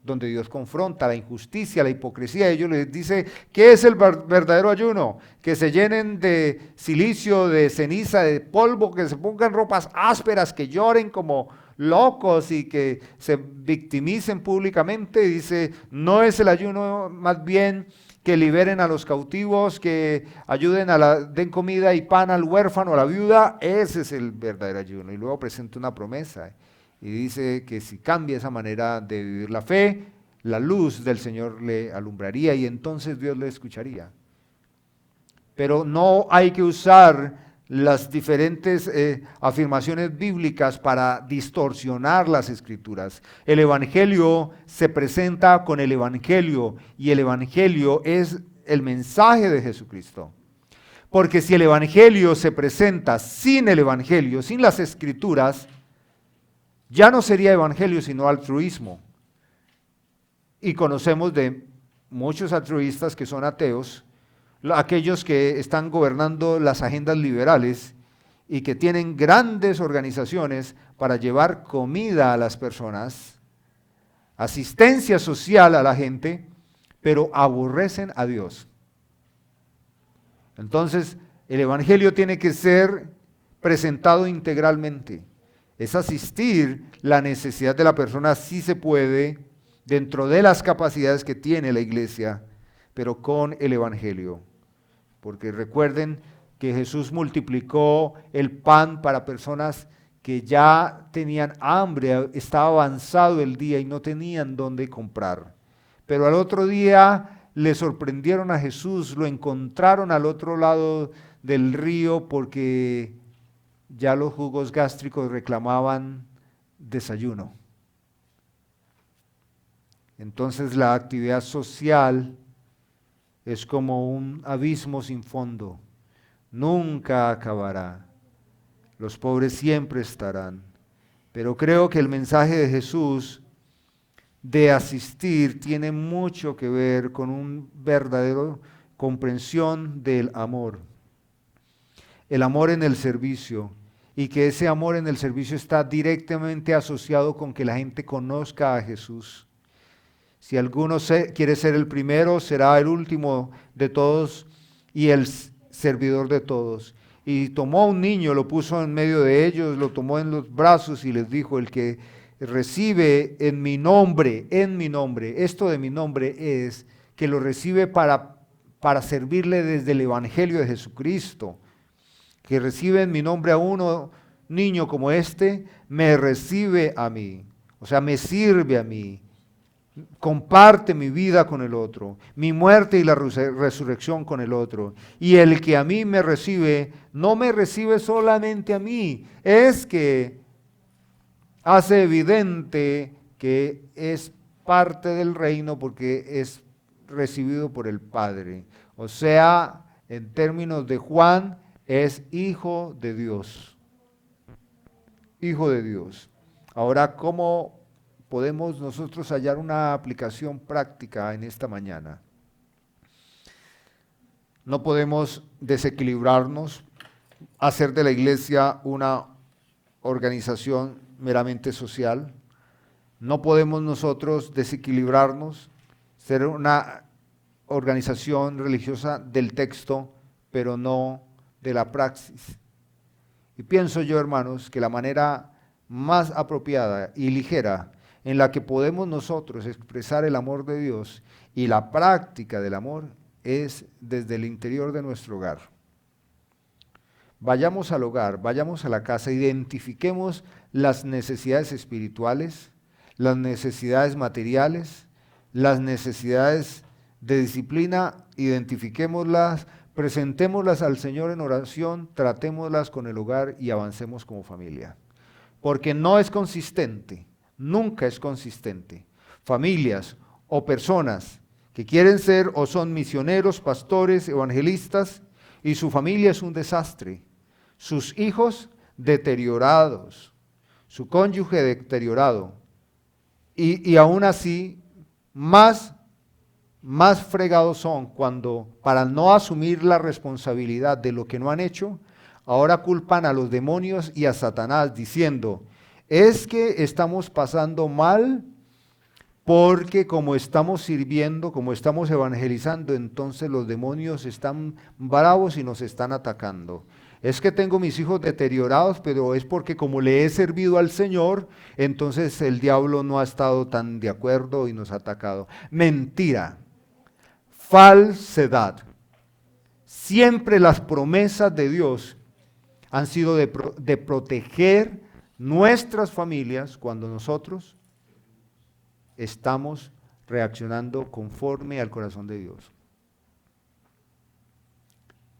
donde Dios confronta la injusticia, la hipocresía. Ellos les dice, ¿qué es el verdadero ayuno? Que se llenen de silicio, de ceniza, de polvo, que se pongan ropas ásperas, que lloren como locos y que se victimicen públicamente. Y dice, no es el ayuno, más bien que liberen a los cautivos, que ayuden den comida y pan al huérfano, a la viuda. Ese es el verdadero ayuno. Y luego presenta una promesa y dice que si cambia esa manera de vivir la fe, la luz del Señor le alumbraría y entonces Dios le escucharía. Pero no hay que usar las diferentes afirmaciones bíblicas para distorsionar las Escrituras. El Evangelio se presenta con el Evangelio, y el Evangelio es el mensaje de Jesucristo. Porque si el Evangelio se presenta sin el Evangelio, sin las Escrituras, ya no sería evangelio sino altruismo. Y conocemos de muchos altruistas que son ateos, aquellos que están gobernando las agendas liberales y que tienen grandes organizaciones para llevar comida a las personas, asistencia social a la gente, pero aborrecen a Dios. Entonces, el Evangelio tiene que ser presentado integralmente. Es asistir la necesidad de la persona, sí se puede, dentro de las capacidades que tiene la iglesia, pero con el Evangelio. Porque recuerden que Jesús multiplicó el pan para personas que ya tenían hambre, estaba avanzado el día y no tenían dónde comprar. Pero al otro día le sorprendieron a Jesús, lo encontraron al otro lado del río porque ya los jugos gástricos reclamaban desayuno. Entonces la actividad social es como un abismo sin fondo, nunca acabará. Los pobres siempre estarán. Pero creo que el mensaje de Jesús de asistir tiene mucho que ver con una verdadera comprensión del amor. El amor en el servicio, y que ese amor en el servicio está directamente asociado con que la gente conozca a Jesús. Si alguno quiere ser el primero, será el último de todos y el servidor de todos. Y tomó a un niño, lo puso en medio de ellos, lo tomó en los brazos y les dijo: el que recibe en mi nombre, esto de mi nombre es que lo recibe para servirle desde el Evangelio de Jesucristo. Que recibe en mi nombre a uno, niño como este, me recibe a mí, o sea, me sirve a mí. Comparte mi vida con el otro, mi muerte y la resurrección con el otro. Y el que a mí me recibe, no me recibe solamente a mí, es que hace evidente que es parte del reino porque es recibido por el Padre. O sea, en términos de Juan, es hijo de Dios. Hijo de Dios. Ahora, ¿cómo podemos nosotros hallar una aplicación práctica en esta mañana? No podemos desequilibrarnos, hacer de la iglesia una organización meramente social. No podemos nosotros desequilibrarnos, ser una organización religiosa del texto, pero no de la praxis. Y pienso yo, hermanos, que la manera más apropiada y ligera en la que podemos nosotros expresar el amor de Dios y la práctica del amor es desde el interior de nuestro hogar. Vayamos al hogar, vayamos a la casa, identifiquemos las necesidades espirituales, las necesidades materiales, las necesidades de disciplina, identifiquémoslas, presentémoslas al Señor en oración, tratémoslas con el hogar y avancemos como familia. Porque no es consistente, nunca es consistente. Familias o personas que quieren ser o son misioneros, pastores, evangelistas, y su familia es un desastre. Sus hijos deteriorados, su cónyuge deteriorado, y aún así más fregados son cuando, para no asumir la responsabilidad de lo que no han hecho, ahora culpan a los demonios y a Satanás diciendo: es que estamos pasando mal porque como estamos sirviendo, como estamos evangelizando, entonces los demonios están bravos y nos están atacando. Es que tengo mis hijos deteriorados, pero es porque como le he servido al Señor, entonces el diablo no ha estado tan de acuerdo y nos ha atacado. Mentira, falsedad. Siempre las promesas de Dios han sido de proteger nuestras familias cuando nosotros estamos reaccionando conforme al corazón de Dios.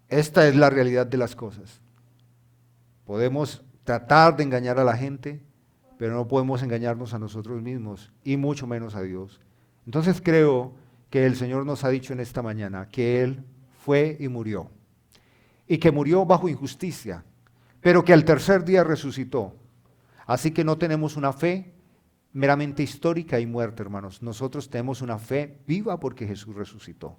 Esta es la realidad de las cosas. Podemos tratar de engañar a la gente, pero no podemos engañarnos a nosotros mismos y mucho menos a Dios. Entonces creo que el Señor nos ha dicho en esta mañana que Él fue y murió, y que murió bajo injusticia, pero que al tercer día resucitó. Así que no tenemos una fe meramente histórica y muerta, hermanos. Nosotros tenemos una fe viva porque Jesús resucitó.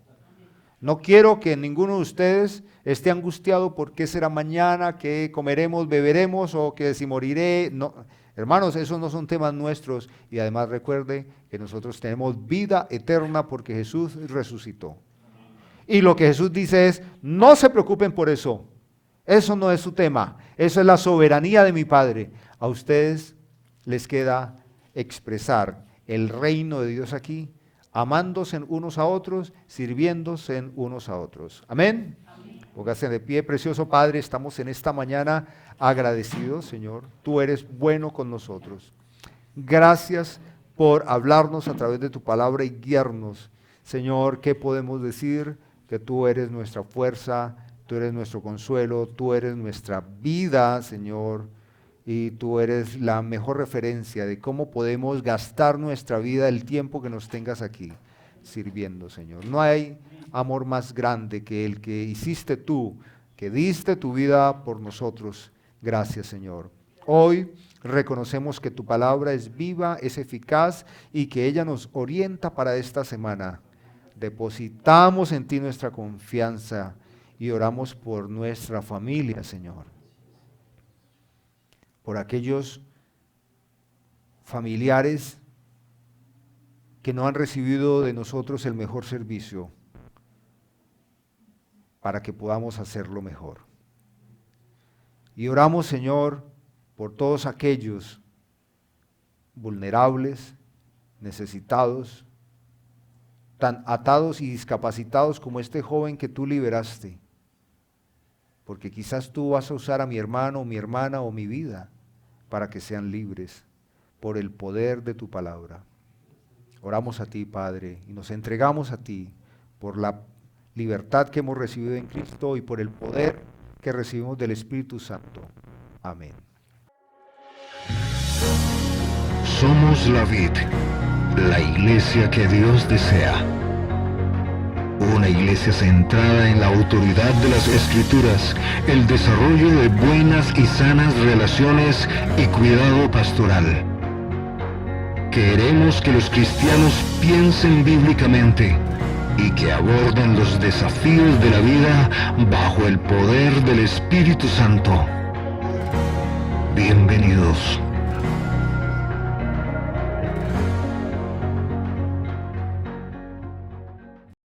No quiero que ninguno de ustedes esté angustiado por qué será mañana, qué comeremos, beberemos o que si moriré. No, hermanos, esos no son temas nuestros. Y además recuerde que nosotros tenemos vida eterna porque Jesús resucitó. Y lo que Jesús dice es, no se preocupen por eso. Eso no es su tema. Eso es la soberanía de mi Padre. A ustedes les queda expresar el reino de Dios aquí, amándose unos a otros, sirviéndose unos a otros. Amén. Póngase de pie, precioso Padre, estamos en esta mañana agradecidos, Señor. Tú eres bueno con nosotros. Gracias por hablarnos a través de tu palabra y guiarnos. Señor, ¿qué podemos decir? Que tú eres nuestra fuerza, tú eres nuestro consuelo, tú eres nuestra vida, Señor. Y tú eres la mejor referencia de cómo podemos gastar nuestra vida, el tiempo que nos tengas aquí sirviendo, Señor. No hay amor más grande que el que hiciste tú, que diste tu vida por nosotros. Gracias, Señor. Hoy reconocemos que tu palabra es viva, es eficaz y que ella nos orienta para esta semana. Depositamos en ti nuestra confianza y oramos por nuestra familia, Señor. Por aquellos familiares que no han recibido de nosotros el mejor servicio para que podamos hacerlo mejor. Y oramos, Señor, por todos aquellos vulnerables, necesitados, tan atados y discapacitados como este joven que tú liberaste. Porque quizás tú vas a usar a mi hermano, mi hermana o mi vida para que sean libres por el poder de tu palabra. Oramos a ti, Padre, y nos entregamos a ti por la libertad que hemos recibido en Cristo y por el poder que recibimos del Espíritu Santo. Amén. Somos la vid, la iglesia que Dios desea. Una iglesia centrada en la autoridad de las Escrituras, el desarrollo de buenas y sanas relaciones y cuidado pastoral. Queremos que los cristianos piensen bíblicamente y que aborden los desafíos de la vida bajo el poder del Espíritu Santo. Bienvenidos.